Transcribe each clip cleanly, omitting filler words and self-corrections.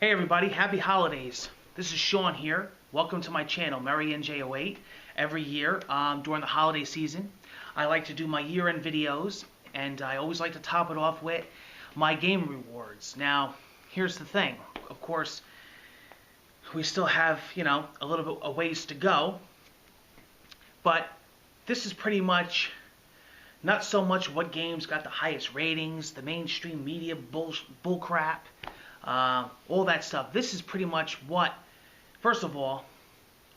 Hey everybody, happy holidays. This is Sean here. Welcome to my channel, Merry NJ08. Every year during the holiday season, I like to do my year-end videos, and I always like to top it off with my game rewards. Now, here's the thing. Of course, we still have, a little bit of ways to go, but this is pretty much not so much what games got the highest ratings, the mainstream media bullcrap, all that stuff. This is pretty much what, first of all,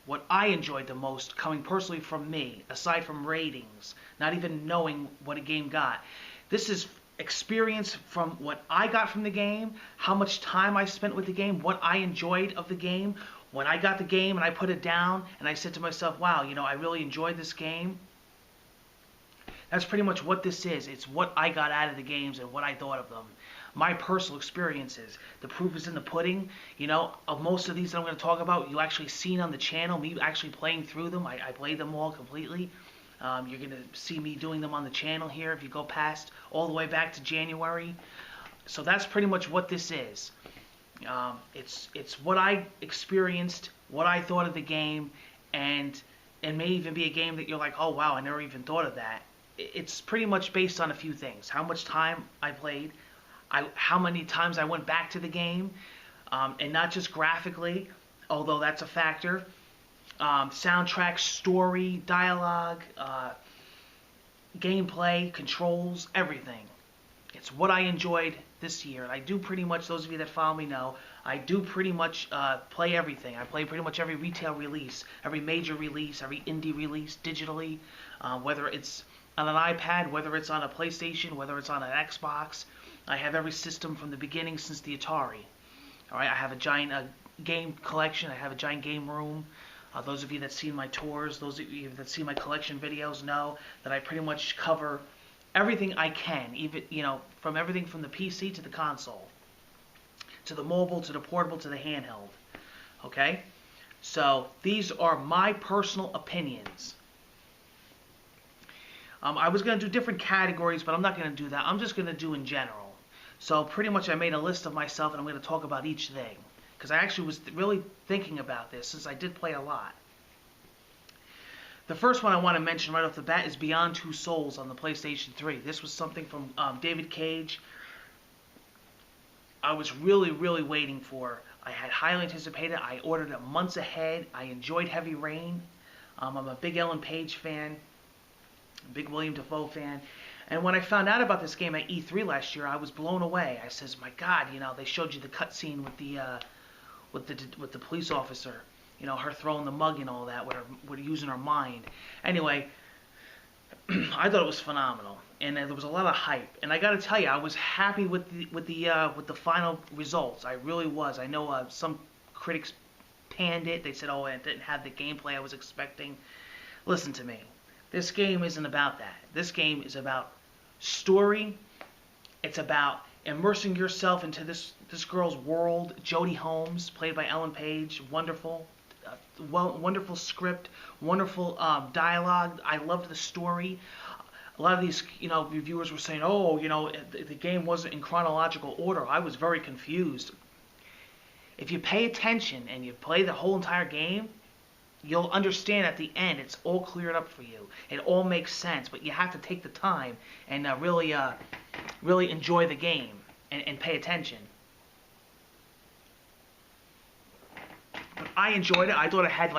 what I enjoyed the most coming personally from me, aside from ratings, not even knowing what a game got. This is experience from what I got from the game, how much time I spent with the game, what I enjoyed of the game. When I got the game and I put it down and I said to myself, wow, I really enjoyed this game. That's pretty much what this is. It's what I got out of the games and what I thought of them. My personal experiences. The proof is in the pudding. Of most of these that I'm going to talk about, you actually seen on the channel, me actually playing through them. I played them all completely. You're going to see me doing them on the channel here if you go past all the way back to January. So that's pretty much what this is. It's what I experienced, what I thought of the game, and it may even be a game that you're like, oh wow, I never even thought of that. It's pretty much based on a few things. How much time I played, how many times I went back to the game, and not just graphically, although that's a factor. Soundtrack, story, dialogue, gameplay, controls, everything. It's what I enjoyed this year. And I do pretty much, those of you that follow me know, I do pretty much play everything. I play pretty much every retail release, every major release, every indie release digitally, whether it's on an iPad, whether it's on a PlayStation, whether it's on an Xbox. I have every system from the beginning since the Atari. All right, I have a giant game collection. I have a giant game room. Those of you that seen my tours, those of you that see my collection videos know that I pretty much cover everything I can, even from everything from the PC to the console, to the mobile, to the portable, to the handheld. Okay, so these are my personal opinions. I was going to do different categories, but I'm not going to do that. I'm just going to do in general. So pretty much I made a list of myself, and I'm going to talk about each thing. Because I actually was really thinking about this, since I did play a lot. The first one I want to mention right off the bat is Beyond Two Souls on the PlayStation 3. This was something from David Cage. I was really, really waiting for. I had highly anticipated. I ordered it months ahead. I enjoyed Heavy Rain. I'm a big Ellen Page fan. Big William Dafoe fan. And when I found out about this game at E3 last year, I was blown away. I says, my God, they showed you the cutscene with the police officer, her throwing the mug and all that, with her using her mind. Anyway, I thought it was phenomenal, and there was a lot of hype. And I got to tell you, I was happy with the final results. I really was. I know some critics panned it. They said, oh, it didn't have the gameplay I was expecting. Listen to me. This game isn't about that. This game is about story. It's about immersing yourself into this girl's world. Jodie Holmes, played by Ellen Page, wonderful. Wonderful script, wonderful dialogue. I loved the story. A lot of these, reviewers were saying, oh, the game wasn't in chronological order. I was very confused. If you pay attention and you play the whole entire game, you'll understand at the end it's all cleared up for you. It all makes sense, but you have to take the time and really enjoy the game and pay attention. But I enjoyed it. I thought it had,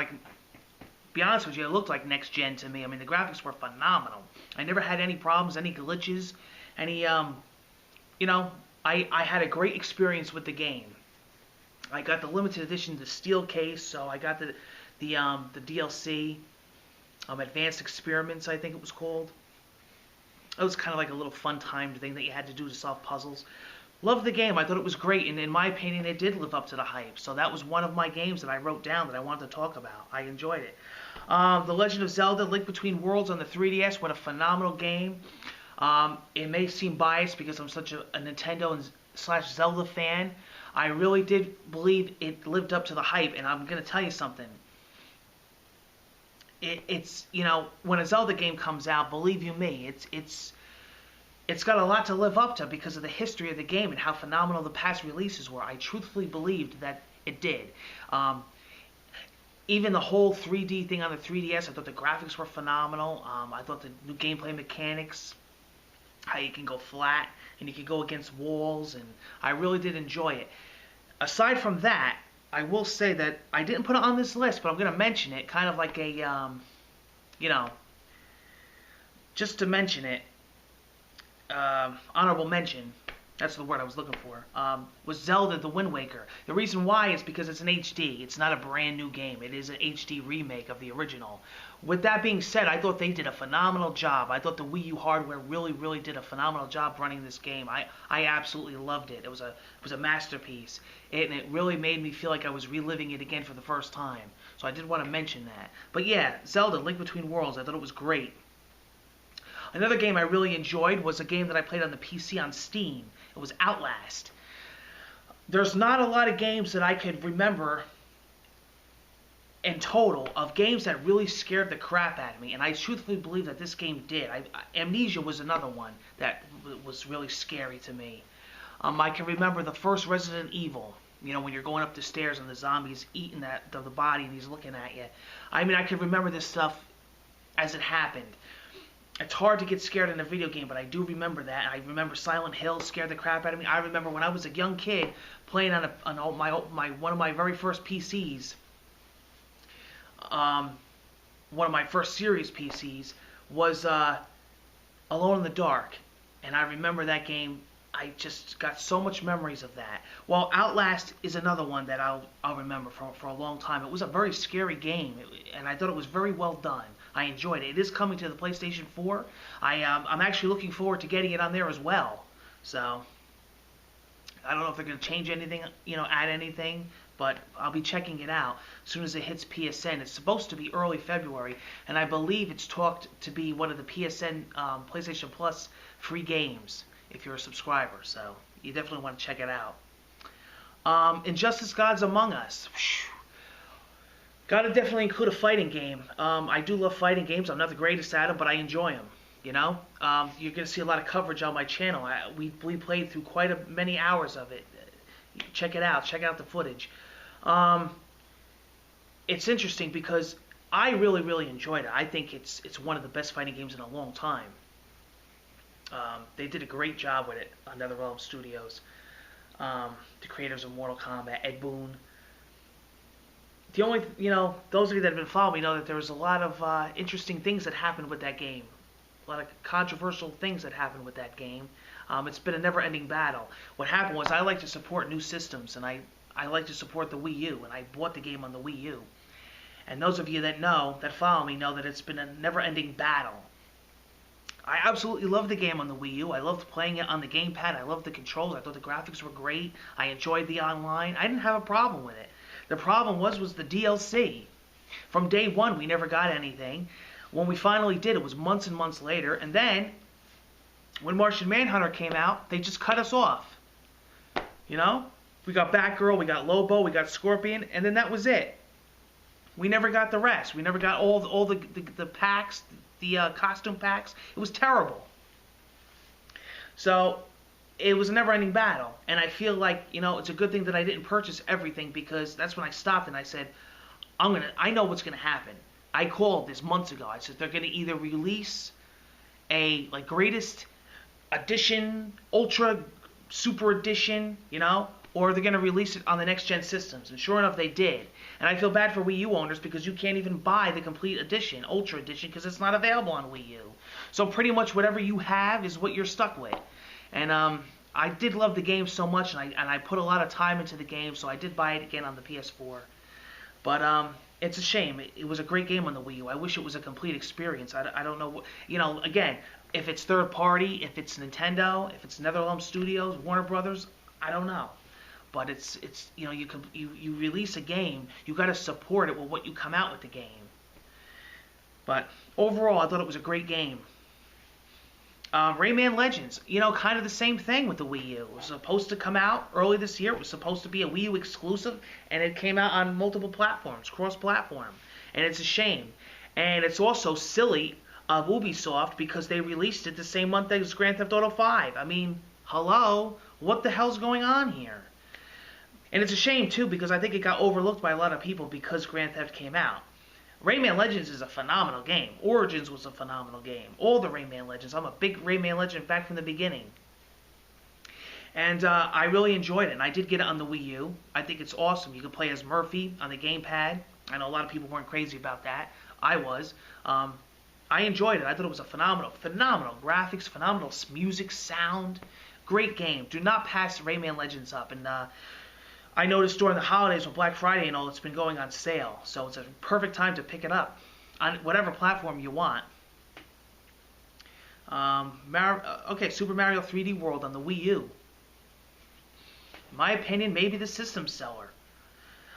be honest with you, it looked like next gen to me. I mean, the graphics were phenomenal. I never had any problems, any glitches, any, I had a great experience with the game. I got the limited edition, the steel case, so I got the DLC, Advanced Experiments, I think it was called. It was kind of like a little fun timed thing that you had to do to solve puzzles. Loved the game. I thought it was great, and in my opinion, it did live up to the hype. So that was one of my games that I wrote down that I wanted to talk about. I enjoyed it. The Legend of Zelda: Link Between Worlds on the 3DS, what a phenomenal game. It may seem biased because I'm such a Nintendo / Zelda fan. I really did believe it lived up to the hype, and I'm going to tell you something. It's when a Zelda game comes out, believe you me, it's it's got a lot to live up to because of the history of the game and how phenomenal the past releases were. I truthfully believed that it did. Even the whole 3D thing on the 3DS, I thought the graphics were phenomenal. I thought the new gameplay mechanics, how you can go flat and you can go against walls, and I really did enjoy it. Aside from that, I will say that I didn't put it on this list, but I'm going to mention it, kind of like a, just to mention it, honorable mention, that's the word I was looking for, was Zelda The Wind Waker. The reason why is because it's an HD. It's not a brand new game. It is an HD remake of the original. With that being said, I thought they did a phenomenal job. I thought the Wii U hardware really, really did a phenomenal job running this game. I absolutely loved it. It was a masterpiece. And it really made me feel like I was reliving it again for the first time. So I did want to mention that. But yeah, Zelda Link Between Worlds, I thought it was great. Another game I really enjoyed was a game that I played on the PC on Steam. It was Outlast. There's not a lot of games that I could remember in total of games that really scared the crap out of me, and I truthfully believe that this game did. Amnesia was another one that was really scary to me. I can remember the first Resident Evil. You know, when you're going up the stairs and the zombie's eating the body and he's looking at you. I mean, I can remember this stuff as it happened. It's hard to get scared in a video game, but I do remember that. I remember Silent Hill scared the crap out of me. I remember when I was a young kid playing on one of my very first PCs. One of my first series PCs was Alone in the Dark, and I remember that game. I just got so much memories of that. Well, Outlast is another one that I'll remember for a long time. It was a very scary game, and I thought it was very well done. I enjoyed it. It is coming to the PlayStation 4. I'm actually looking forward to getting it on there as well. So I don't know if they're going to change anything, add anything, but I'll be checking it out as soon as it hits PSN. It's supposed to be early February, and I believe it's talked to be one of the PSN PlayStation Plus free games if you're a subscriber. So you definitely want to check it out. Injustice: Gods Among Us. Gotta definitely include a fighting game. I do love fighting games. I'm not the greatest at them, but I enjoy them. You're gonna see a lot of coverage on my channel. We played through quite many hours of it. Check it out. Check out the footage. It's interesting because I really, really enjoyed it. I think it's one of the best fighting games in a long time. They did a great job with it on NetherRealm Studios. The creators of Mortal Kombat, Ed Boon. The only, those of you that have been following me know that there was a lot of interesting things that happened with that game. A lot of controversial things that happened with that game. It's been a never-ending battle. What happened was I like to support new systems, and I like to support the Wii U, and I bought the game on the Wii U. And those of you that follow me, know that it's been a never-ending battle. I absolutely loved the game on the Wii U. I loved playing it on the gamepad. I loved the controls. I thought the graphics were great. I enjoyed the online. I didn't have a problem with it. The problem was the DLC. From day one, we never got anything. When we finally did, it was months and months later. And then, when Martian Manhunter came out, they just cut us off. We got Batgirl, we got Lobo, we got Scorpion, and then that was it. We never got the rest. We never got all the packs, the costume packs. It was terrible. So it was a never-ending battle, and I feel like it's a good thing that I didn't purchase everything, because that's when I stopped and I said, I know what's gonna happen. I called this months ago. I said they're gonna either release a greatest edition, ultra super edition, or they're gonna release it on the next gen systems. And sure enough, they did. And I feel bad for Wii U owners because you can't even buy the complete edition, ultra edition, because it's not available on Wii U. So pretty much whatever you have is what you're stuck with. And I did love the game so much, and I put a lot of time into the game, so I did buy it again on the PS4. But it's a shame. It was a great game on the Wii U. I wish it was a complete experience. I don't know what, again, if it's third party, if it's Nintendo, if it's NetherRealm Studios, Warner Brothers, I don't know. But it's you release a game, you got to support it with what you come out with the game. But overall, I thought it was a great game. Rayman Legends, kind of the same thing with the Wii U. It was supposed to come out early this year. It was supposed to be a Wii U exclusive, and it came out on multiple platforms, cross-platform. And it's a shame. And it's also silly of Ubisoft because they released it the same month as Grand Theft Auto 5. I mean, hello? What the hell's going on here? And it's a shame, too, because I think it got overlooked by a lot of people because Grand Theft came out. Rayman Legends is a phenomenal game. Origins was a phenomenal game. All the Rayman Legends. I'm a big Rayman Legend back from the beginning. And I really enjoyed it. And I did get it on the Wii U. I think it's awesome. You can play as Murphy on the gamepad. I know a lot of people weren't crazy about that. I was. I enjoyed it. I thought it was a phenomenal graphics, phenomenal music, sound. Great game. Do not pass Rayman Legends up. And I noticed during the holidays with Black Friday and all, it's been going on sale. So it's a perfect time to pick it up on whatever platform you want. Okay, Super Mario 3D World on the Wii U. In my opinion, maybe the system seller.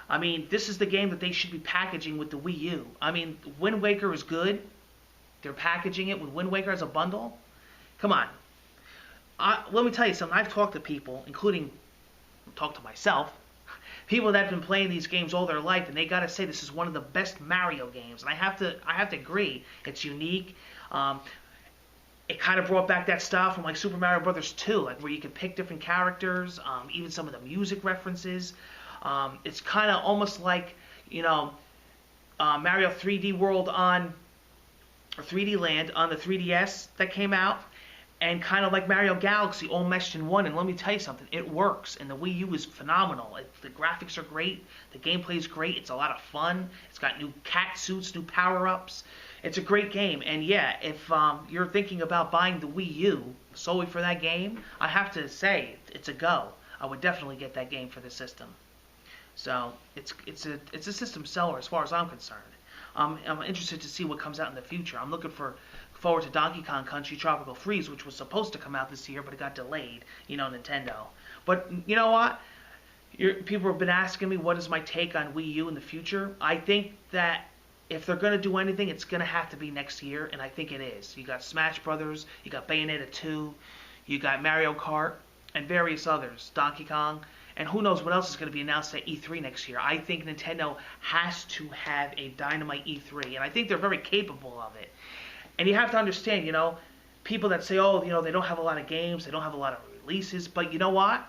I mean, this is the game that they should be packaging with the Wii U. I mean, Wind Waker is good. They're packaging it with Wind Waker as a bundle. Come on. Let me tell you something. I've talked to people, including, talked to myself, people that have been playing these games all their life, and they gotta say this is one of the best Mario games. And I have to agree. It's unique. It kind of brought back that style from like Super Mario Brothers 2, like where you could pick different characters, even some of the music references. It's kind of almost like, you know, Mario 3D World on, or 3D Land on the 3DS that came out, and kind of like Mario Galaxy all meshed in one. And let me tell you something, it works, and the Wii U is phenomenal. The graphics are great, the gameplay is great, it's a lot of fun, it's got new cat suits, new power-ups. It's a great game, and yeah, if you're thinking about buying the Wii U solely for that game, I have to say it's a go. I would definitely get that game for the system. So it's a system seller as far as I'm concerned. I'm interested to see what comes out in the future. I'm looking forward to Donkey Kong Country Tropical Freeze, which was supposed to come out this year, but it got delayed. You know, Nintendo. But you know what? People have been asking me what is my take on Wii U in the future. I think that if they're going to do anything, it's going to have to be next year, and I think it is. You got Smash Brothers, you got Bayonetta 2, you got Mario Kart, and various others, Donkey Kong, and who knows what else is going to be announced at E3 next year. I think Nintendo has to have a dynamite E3, and I think they're very capable of it. And you have to understand, you know, people that say, oh, you know, they don't have a lot of games, they don't have a lot of releases, but you know what?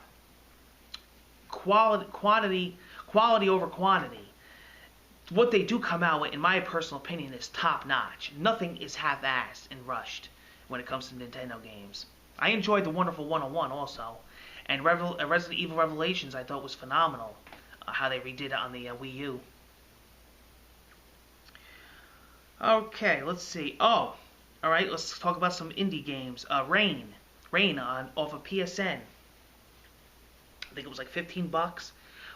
Quality over quantity. What they do come out with, in my personal opinion, is top-notch. Nothing is half-assed and rushed when it comes to Nintendo games. I enjoyed the Wonderful 101 also. And Resident Evil Revelations I thought was phenomenal, how they redid it on the Wii U. Okay, let's see. Oh, alright, let's talk about some indie games. Rain off of PSN. I think it was like $15.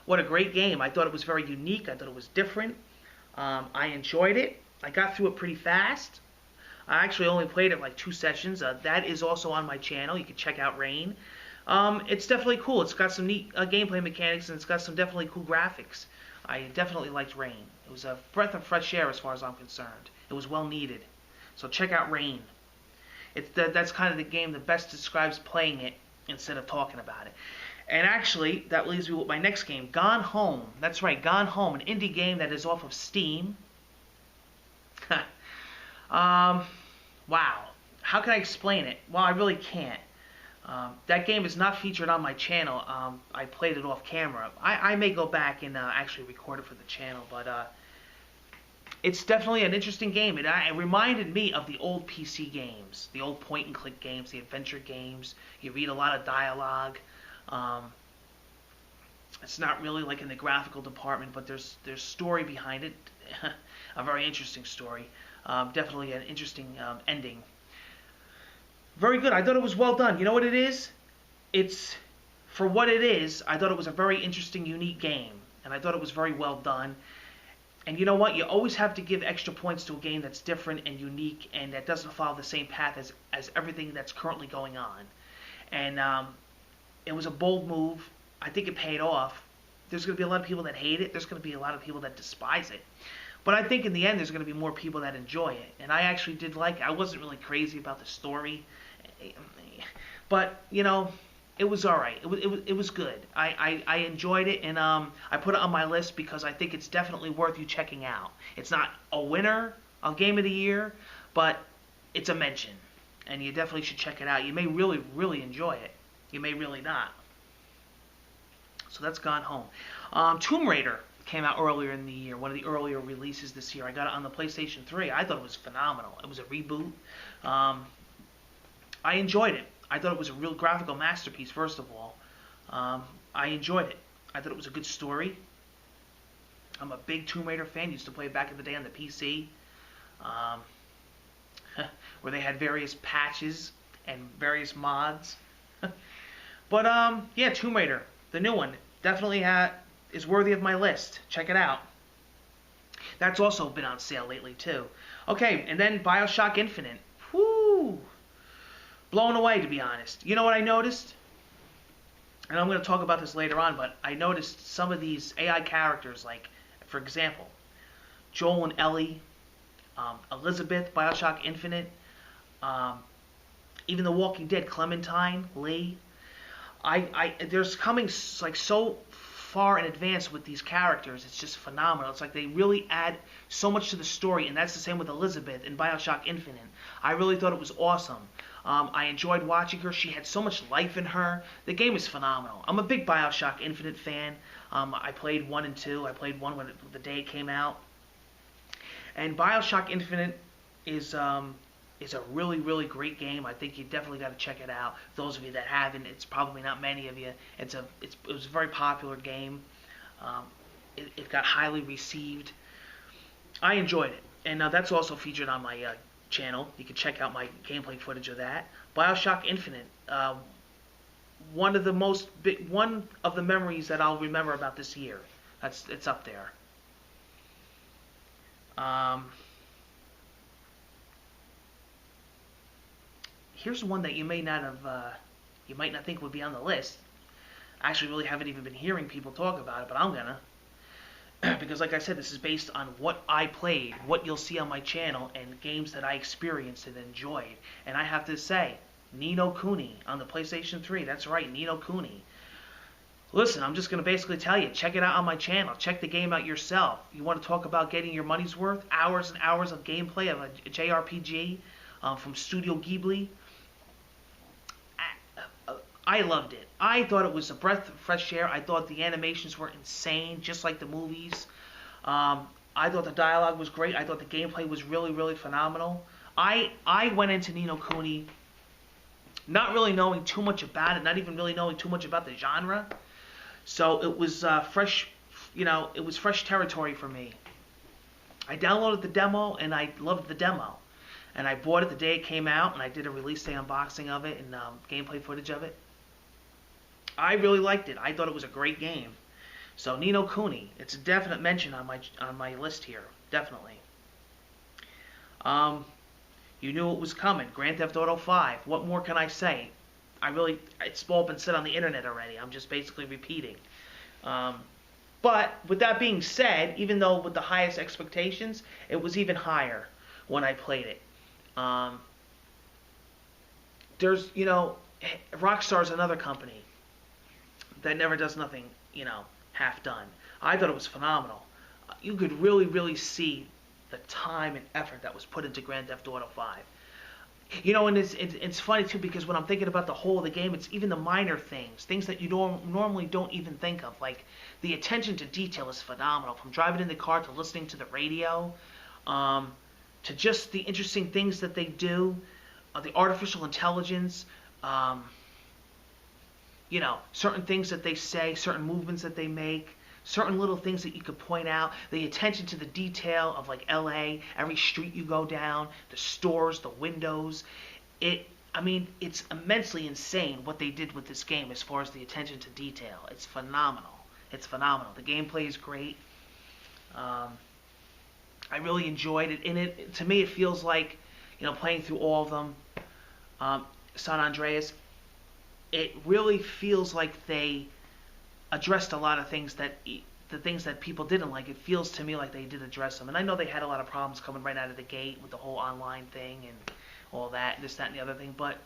What a great game. I thought it was very unique. I thought it was different. I enjoyed it. I got through it pretty fast. I actually only played it like 2 sessions. That is also on my channel. You can check out Rain. It's definitely cool. It's got some neat gameplay mechanics, and it's got some definitely cool graphics. I definitely liked Rain. It was a breath of fresh air as far as I'm concerned. It was well needed. So check out Rain. That's kind of the game that best describes playing it instead of talking about it. And actually, that leaves me with my next game, Gone Home. That's right, Gone Home, an indie game that is off of Steam. Wow. How can I explain it? Well, I really can't. That game is not featured on my channel. I played it off camera. I may go back and actually record it for the channel, but it's definitely an interesting game. It reminded me of the old PC games, the old point-and-click games, the adventure games. You read a lot of dialogue. It's not really like in the graphical department, but there's story behind it. A very interesting story. Definitely an interesting ending. Very good. I thought it was well done. You know what it is? It's, for what it is, I thought it was a very interesting, unique game. And I thought it was very well done. And you know what? You always have to give extra points to a game that's different and unique and that doesn't follow the same path as everything that's currently going on. And it was a bold move. I think it paid off. There's going to be a lot of people that hate it. There's going to be a lot of people that despise it. But I think in the end there's going to be more people that enjoy it. And I actually did like it. I wasn't really crazy about the story. But, you know, it was alright. It was good. I enjoyed it, and I put it on my list because I think it's definitely worth you checking out. It's not a winner on Game of the Year, but it's a mention, and you definitely should check it out. You may really, really enjoy it. You may really not. So that's Gone Home. Tomb Raider came out earlier in the year, one of the earlier releases this year. I got it on the PlayStation 3. I thought it was phenomenal. It was a reboot. I enjoyed it. I thought it was a real graphical masterpiece, first of all. I enjoyed it. I thought it was a good story. I'm a big Tomb Raider fan. Used to play it back in the day on the PC, where they had various patches and various mods. But yeah, Tomb Raider, the new one, definitely is worthy of my list. Check it out. That's also been on sale lately too. Okay, and then BioShock Infinite. Whoo! Blown away, to be honest. You know what I noticed? And I'm going to talk about this later on, but I noticed some of these AI characters, like, for example, Joel and Ellie, Elizabeth, BioShock Infinite, even The Walking Dead, Clementine, Lee. There's coming like so far in advance with these characters. It's just phenomenal. It's like they really add so much to the story, and that's the same with Elizabeth in BioShock Infinite. I really thought it was awesome. I enjoyed watching her. She had so much life in her. The game is phenomenal. I'm a big BioShock Infinite fan. I played 1 and 2. I played 1 when the day it came out. And BioShock Infinite is a really, really great game. I think you definitely got to check it out. Those of you that haven't, it's probably not many of you. It was a very popular game. It got highly received. I enjoyed it, and that's also featured on my channel. You can check out my gameplay footage of that. BioShock Infinite, one of the memories that I'll remember about this year. It's up there. Here's one that you might not think would be on the list. I actually really haven't even been hearing people talk about it, but I'm gonna. Because like I said, this is based on what I played, what you'll see on my channel, and games that I experienced and enjoyed. And I have to say, Ni no Kuni on the PlayStation 3. That's right, Ni no Kuni. Listen, I'm just going to basically tell you, check it out on my channel. Check the game out yourself. You want to talk about getting your money's worth? Hours and hours of gameplay of a JRPG from Studio Ghibli. I loved it. I thought it was a breath of fresh air. I thought the animations were insane, just like the movies. I thought the dialogue was great. I thought the gameplay was really, really phenomenal. I went into Ni no Kuni not really knowing too much about it, not even really knowing too much about the genre. So it was fresh, it was fresh territory for me. I downloaded the demo, and I loved the demo. And I bought it the day it came out, and I did a release day unboxing of it and gameplay footage of it. I really liked it. I thought it was a great game. So Ni no Kuni, it's a definite mention on my list here, definitely. You knew it was coming. Grand Theft Auto 5. What more can I say? It's all been said on the internet already. I'm just basically repeating. But with that being said, even though with the highest expectations, it was even higher when I played it. There's, Rockstar's another company that never does nothing, half done. I thought it was phenomenal. You could really, really see the time and effort that was put into Grand Theft Auto 5. And it's funny too, because when I'm thinking about the whole of the game, it's even the minor things that you normally don't even think of. Like, the attention to detail is phenomenal. From driving in the car to listening to the radio, to just the interesting things that they do, the artificial intelligence, certain things that they say, certain movements that they make, certain little things that you could point out, the attention to the detail of like LA, every street you go down, the stores, the windows. It's immensely insane what they did with this game as far as the attention to detail. It's phenomenal. It's phenomenal. The gameplay is great. I really enjoyed it. And to me, it feels like, playing through all of them, San Andreas, it really feels like they addressed a lot of things the things that people didn't like. It feels to me like they did address them. And I know they had a lot of problems coming right out of the gate with the whole online thing and all that, this, that, and the other thing. But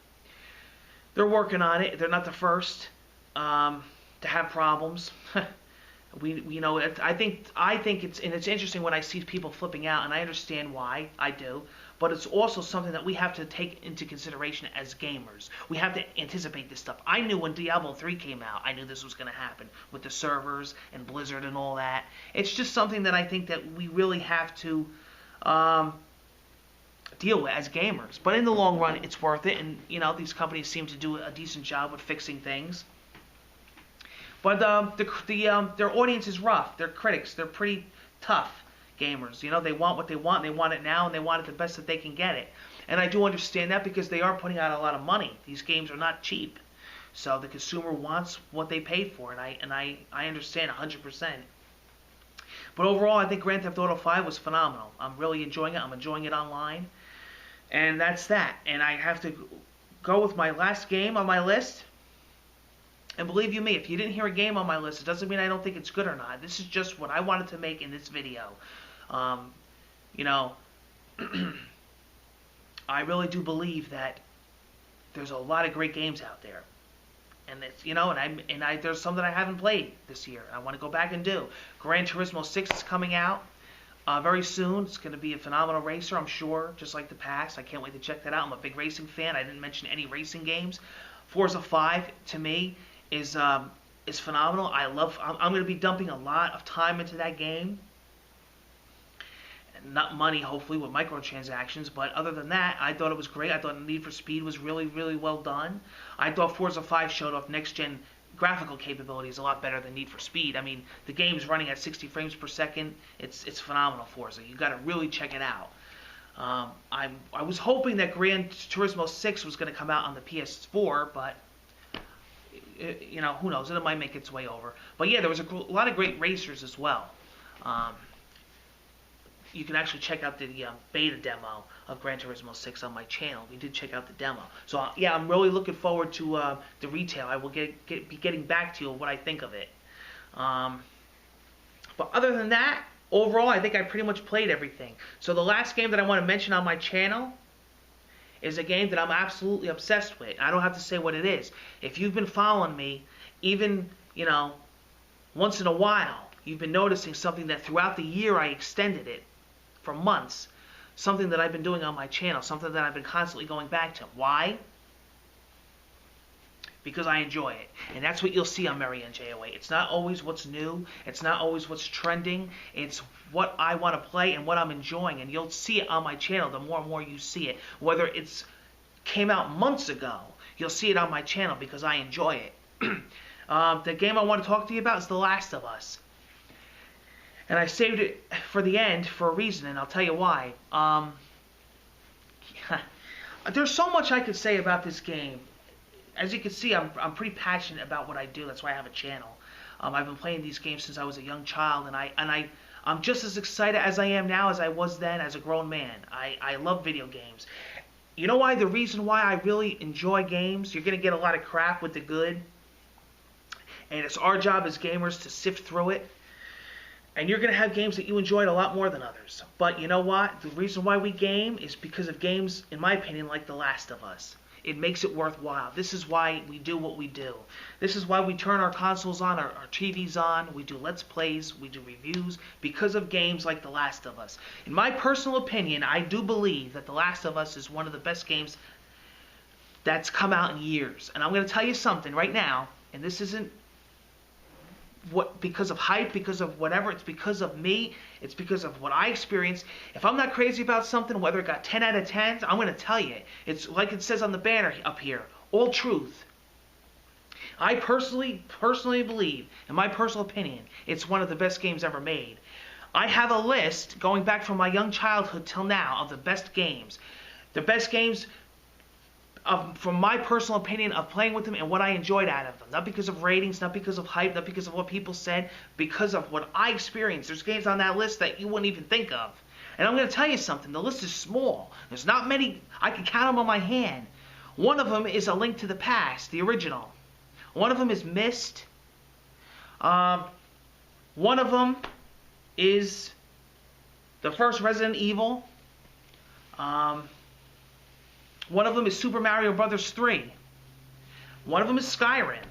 they're working on it. They're not the first to have problems. I think it's interesting when I see people flipping out, and I understand why. I do. but it's also something that we have to take into consideration as gamers. We have to anticipate this stuff. I knew when Diablo 3 came out, I knew this was going to happen with the servers and Blizzard and all that. It's just something that I think that we really have to deal with as gamers. But in the long run, it's worth it, and these companies seem to do a decent job with fixing things. But their audience is rough. Their critics, they're pretty tough gamers. They want what they want. They want it now, and they want it the best that they can get it. And I do understand that because they are putting out a lot of money. These games are not cheap, so the consumer wants what they paid for, and I understand 100%. But overall, I think Grand Theft Auto 5 was phenomenal. I'm really enjoying it. I'm enjoying it online, and that's that. And I have to go with my last game on my list. And believe you me, if you didn't hear a game on my list, it doesn't mean I don't think it's good or not. This is just what I wanted to make in this video. I really do believe that there's a lot of great games out there, and it's there's some that I haven't played this year. I want to go back and do. Gran Turismo 6 is coming out very soon. It's going to be a phenomenal racer, I'm sure, just like the past. I can't wait to check that out. I'm a big racing fan. I didn't mention any racing games. Forza 5 to me is phenomenal. I'm going to be dumping a lot of time into that game. Not money, hopefully, with microtransactions, but other than that, I thought it was great. I thought Need for Speed was really, really well done. I thought Forza 5 showed off next-gen graphical capabilities a lot better than Need for Speed. I mean, the game's running at 60 frames per second. It's phenomenal, Forza. You got to really check it out. I was hoping that Gran Turismo 6 was going to come out on the PS4, but who knows? It might make its way over. But yeah, there was a lot of great racers as well. You can actually check out the beta demo of Gran Turismo 6 on my channel. We did check out the demo. So yeah, I'm really looking forward to the retail. I will be getting back to you on what I think of it. But other than that, overall, I think I pretty much played everything. So the last game that I want to mention on my channel is a game that I'm absolutely obsessed with. I don't have to say what it is. If you've been following me, even, once in a while, you've been noticing something that throughout the year I extended it for months. Something that I've been doing on my channel. Something that I've been constantly going back to. Why? Because I enjoy it. And that's what you'll see on MaryNJ08. It's not always what's new. It's not always what's trending. It's what I want to play and what I'm enjoying. And you'll see it on my channel the more and more you see it. Whether it's came out months ago, you'll see it on my channel because I enjoy it. The game I want to talk to you about is The Last of Us. And I saved it for the end for a reason, and I'll tell you why. There's so much I could say about this game. As you can see, I'm pretty passionate about what I do. That's why I have a channel. I've been playing these games since I was a young child, and I'm just as excited as I am now as I was then as a grown man. I love video games. You know why? The reason why I really enjoy games, you're going to get a lot of crap with the good, and it's our job as gamers to sift through it. And you're going to have games that you enjoyed a lot more than others. But you know what? The reason why we game is because of games, in my opinion, like The Last of Us. It makes it worthwhile. This is why we do what we do. This is why we turn our consoles on, our TVs on, we do Let's Plays, we do reviews, because of games like The Last of Us. In my personal opinion, I do believe that The Last of Us is one of the best games that's come out in years. And I'm going to tell you something right now, and this isn't because of hype, because of whatever, it's because of me, it's because of what I experienced. If I'm not crazy about something, whether it got 10 out of 10, I'm going to tell you. It's like it says on the banner up here, all truth. I personally believe, in my personal opinion, it's one of the best games ever made. I have a list, going back from my young childhood till now, of the best games. The best games from my personal opinion of playing with them and what I enjoyed out of them. Not because of ratings, not because of hype, not because of what people said, because of what I experienced. There's games on that list that you wouldn't even think of. And I'm going to tell you something. The list is small. There's not many. I can count them on my hand. One of them is A Link to the Past, the original. One of them is Myst. One of them is the first Resident Evil. One of them is Super Mario Bros. 3. One of them is Skyrim.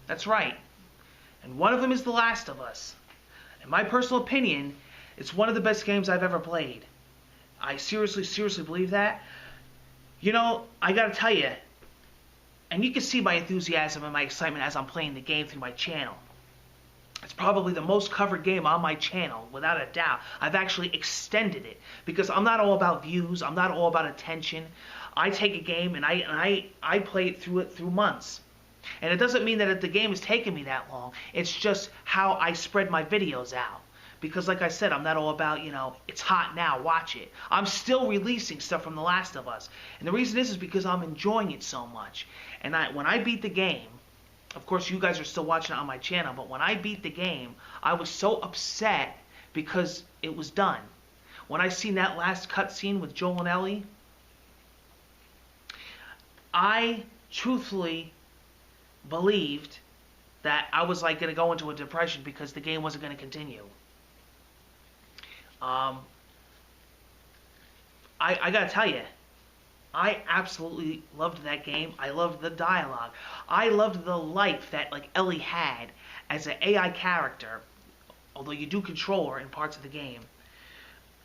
That's right. And one of them is The Last of Us. In my personal opinion, it's one of the best games I've ever played. I seriously, seriously believe that. You know, I gotta tell you, and you can see my enthusiasm and my excitement as I'm playing the game through my channel. It's probably the most covered game on my channel, without a doubt. I've actually extended it because I'm not all about views. I'm not all about attention. I take a game and I play it through months. And it doesn't mean that the game is taking me that long. It's just how I spread my videos out. Because like I said, I'm not all about, you know, it's hot now, watch it. I'm still releasing stuff from The Last of Us. And the reason is because I'm enjoying it so much. And when I beat the game, of course you guys are still watching it on my channel, but when I beat the game, I was so upset because it was done. When I seen that last cutscene with Joel and Ellie, I truthfully believed that I was like going to go into a depression because the game wasn't going to continue. I gotta tell you, I absolutely loved that game. I loved the dialogue. I loved the life that like Ellie had as an AI character, although you do control her in parts of the game.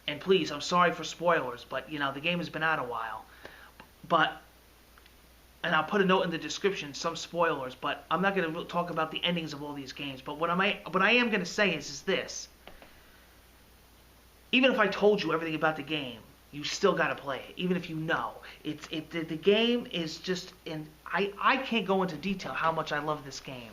And please, I'm sorry for spoilers, but you know the game has been out a while. And I'll put a note in the description, some spoilers, but I'm not going to talk about the endings of all these games. But what I am going to say is this. Even if I told you everything about the game, you still got to play it, even if you know. The game is just, and I can't go into detail how much I love this game.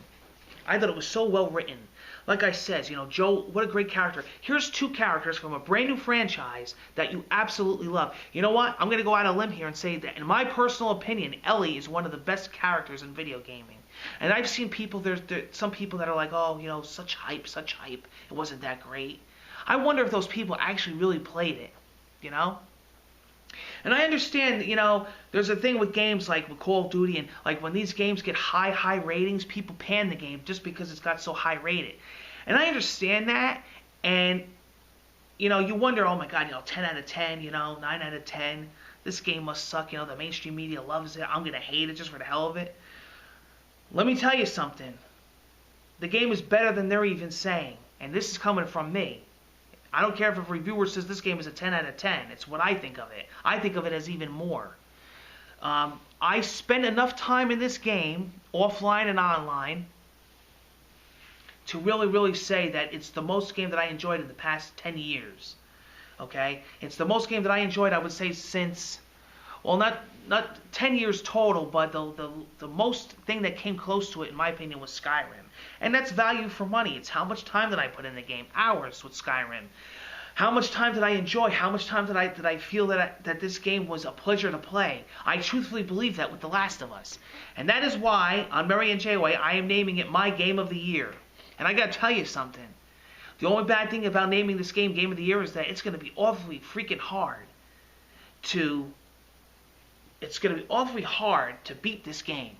I thought it was so well written. Like I said, you know, Joel, what a great character. Here's two characters from a brand new franchise that you absolutely love. You know what? I'm going to go out on a limb here and say that, in my personal opinion, Ellie is one of the best characters in video gaming. And I've seen people, there's some people that are like, oh, you know, such hype. It wasn't that great. I wonder if those people actually really played it, you know? And I understand, you know, there's a thing with games like with Call of Duty, and like when these games get high ratings, people pan the game just because it's got so high rated. And I understand that, and, you know, you wonder, oh my God, you know, 10 out of 10, you know, 9 out of 10, this game must suck, you know, the mainstream media loves it, I'm going to hate it just for the hell of it. Let me tell you something. The game is better than they're even saying, and this is coming from me. I don't care if a reviewer says this game is a 10 out of 10. It's what I think of it. I think of it as even more. I spent enough time in this game, offline and online, to really say that it's the most game that I enjoyed in the past 10 years. Okay? It's the most game that I enjoyed, I would say, since, well, not 10 years total, but the most thing that came close to it, in my opinion, was Skyrim. And that's value for money. It's how much time did I put in the game? Hours with Skyrim. How much time did I enjoy? How much time did I feel that this game was a pleasure to play? I truthfully believe that with The Last of Us. And that is why, on Mary and J-Way, I am naming it my Game of the Year. And I gotta tell you something. The only bad thing about naming this game Game of the Year is that it's gonna be awfully freaking hard to beat this game.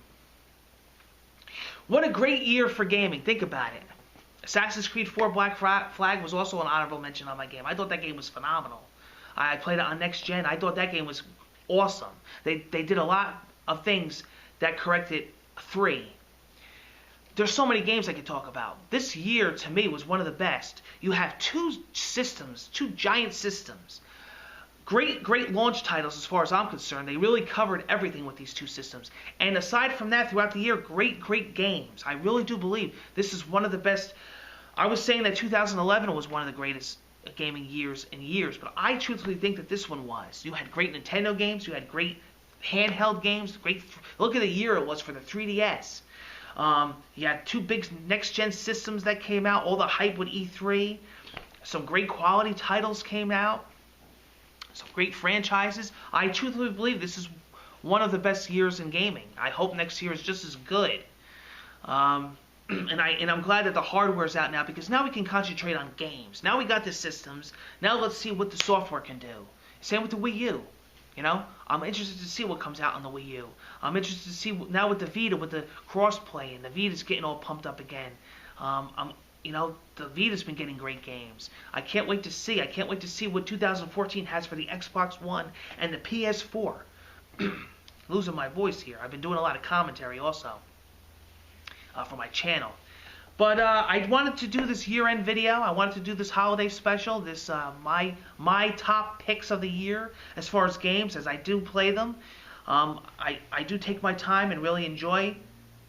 What a great year for gaming. Think about it. Assassin's Creed 4 Black Flag was also an honorable mention on my game. I thought that game was phenomenal. I played it on Next Gen. I thought that game was awesome. They did a lot of things that corrected 3. There's so many games I could talk about. This year, to me, was one of the best. You have two giant systems. Great launch titles as far as I'm concerned. They really covered everything with these two systems. And aside from that, throughout the year, great games. I really do believe this is one of the best. I was saying that 2011 was one of the greatest gaming years in years, but I truthfully think that this one was. You had great Nintendo games. You had great handheld games. Look at the year it was for the 3DS. You had 2 big next-gen systems that came out. All the hype with E3. Some great quality titles came out. Some great franchises. I truthfully believe this is one of the best years in gaming. I hope next year is just as good. And I'm glad that the hardware's out now, because now we can concentrate on games. Now we got the systems. Now let's see what the software can do. Same with the Wii U. You know, I'm interested to see what comes out on the Wii U. I'm interested to see now with the Vita, with the crossplay, and the Vita's getting all pumped up again. You know, the Vita's been getting great games. I can't wait to see. I can't wait to see what 2014 has for the Xbox One and the PS4. Losing my voice here. I've been doing a lot of commentary also for my channel. But I wanted to do this year-end video. I wanted to do this holiday special. This my top picks of the year as far as games, as I do play them. I do take my time and really enjoy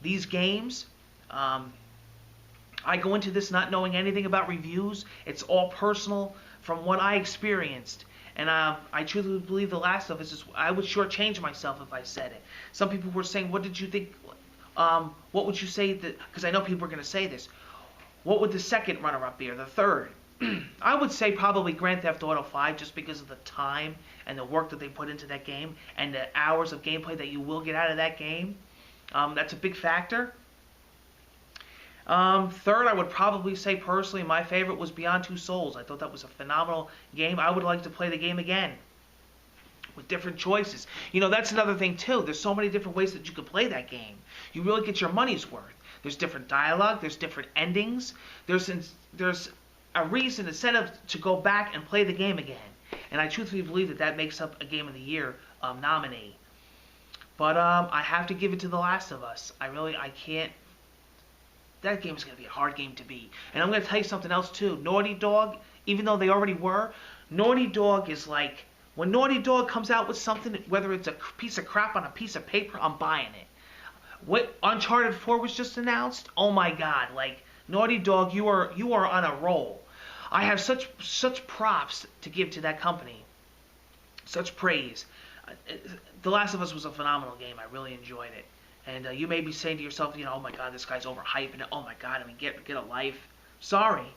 these games. I go into this not knowing anything about reviews. It's all personal from what I experienced. And I truly believe The Last of Us I would shortchange myself if I said it. Some people were saying, what did you think? What would you say that, because I know people are going to say this, what would the second runner-up be, or the third? I would say probably Grand Theft Auto 5, just because of the time and the work that they put into that game, and the hours of gameplay that you will get out of that game. That's a big factor. Third, I would probably say personally my favorite was Beyond Two Souls. I thought that was a phenomenal game. I would like to play the game again with different choices. You know, that's another thing too. There's so many different ways that you could play that game. You really get your money's worth. There's different dialogue. There's different endings. There's a reason, incentive to go back and play the game again. And I truthfully believe that that makes up a Game of the Year nominee. But I have to give it to The Last of Us. I can't. That game is going to be a hard game to beat. And I'm going to tell you something else too. Naughty Dog, even though they already were, Naughty Dog is like, when Naughty Dog comes out with something, whether it's a piece of crap on a piece of paper, I'm buying it. What Uncharted 4 was just announced, oh my God, like, Naughty Dog, you are on a roll. I have such props to give to that company. Such praise. The Last of Us was a phenomenal game. I really enjoyed it. And you may be saying to yourself, you know, oh my God, this guy's overhyping it. Oh my God, I mean, get a life. Sorry.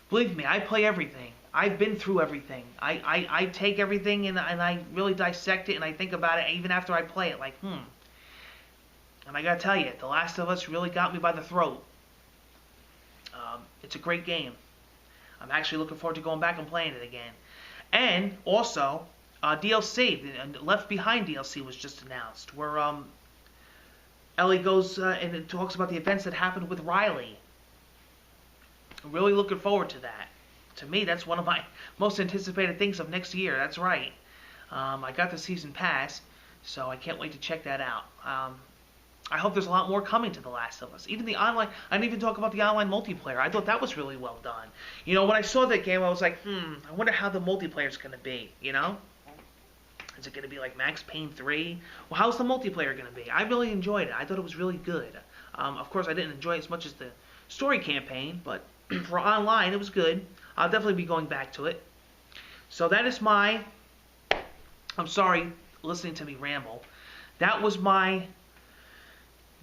Believe me, I play everything. I've been through everything. I take everything and I really dissect it and I think about it even after I play it. Like, And I gotta tell you, The Last of Us really got me by the throat. It's a great game. I'm actually looking forward to going back and playing it again. And also, DLC, the Left Behind DLC was just announced, where Ellie goes and it talks about the events that happened with Riley. I'm really looking forward to that. To me, that's one of my most anticipated things of next year. That's right. I got the season pass, so I can't wait to check that out. I hope there's a lot more coming to The Last of Us. Even the online, I didn't even talk about the online multiplayer. I thought that was really well done. You know, when I saw that game, I was like, I wonder how the multiplayer's going to be, you know? Is it going to be like Max Payne 3? Well, how's the multiplayer going to be? I really enjoyed it. I thought it was really good. Of course, I didn't enjoy it as much as the story campaign, but for online, it was good. I'll definitely be going back to it. So that is my... I'm sorry, listening to me ramble. That was my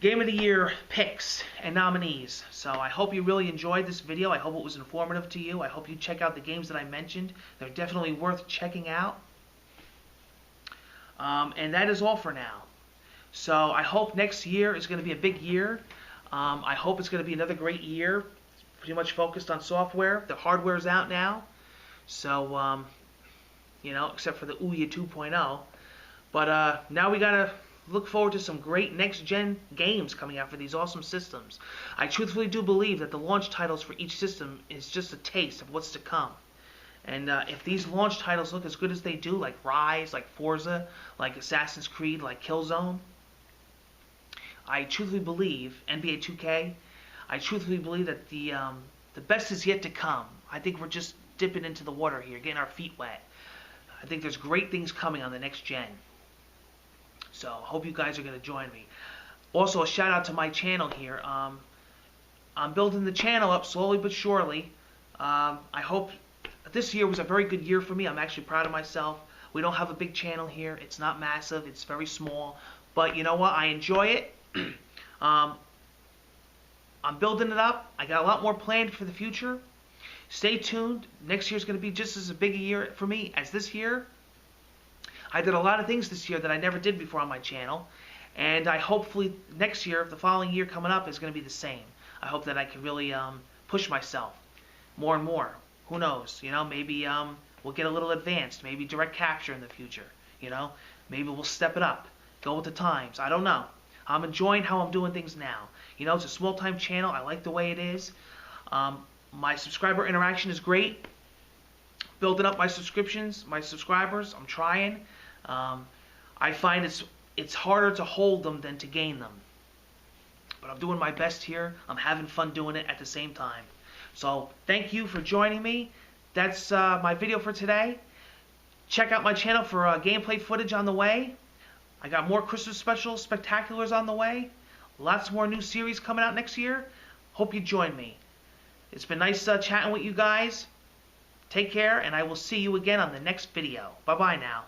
Game of the Year picks and nominees. So I hope you really enjoyed this video. I hope it was informative to you. I hope you check out the games that I mentioned. They're definitely worth checking out. And that is all for now. So I hope next year is going to be a big year. I hope it's going to be another great year. Pretty much focused on software. The hardware's out now. So, you know, except for the Ouya 2.0. But now we got to look forward to some great next-gen games coming out for these awesome systems. I truthfully do believe that the launch titles for each system is just a taste of what's to come. And if these launch titles look as good as they do, like Rise, like Forza, like Assassin's Creed, like Killzone, I truthfully believe, NBA 2K, I truthfully believe that the best is yet to come. I think we're just dipping into the water here, getting our feet wet. I think there's great things coming on the next gen. So, hope you guys are going to join me. Also, a shout out to my channel here. I'm building the channel up slowly but surely. I hope this year was a very good year for me. I'm actually proud of myself. We don't have a big channel here. It's not massive. It's very small. But you know what? I enjoy it. I'm building it up. I got a lot more planned for the future. Stay tuned. Next year's going to be just as big a year for me as this year. I did a lot of things this year that I never did before on my channel. And I hopefully next year, the following year coming up, is going to be the same. I hope that I can really push myself more and more. Who knows? You know, maybe we'll get a little advanced. Maybe direct capture in the future. You know, maybe we'll step it up. Go with the times. I don't know. I'm enjoying how I'm doing things now. You know, it's a small-time channel. I like the way it is. My subscriber interaction is great. Building up my subscriptions, my subscribers. I'm trying. I find it's harder to hold them than to gain them. but I'm doing my best here. I'm having fun doing it at the same time. So thank you for joining me. That's my video for today. Check out my channel for gameplay footage on the way. I got more Christmas special spectaculars on the way. Lots more new series coming out next year. Hope you join me. It's been nice chatting with you guys. Take care, and I will see you again on the next video. Bye-bye now.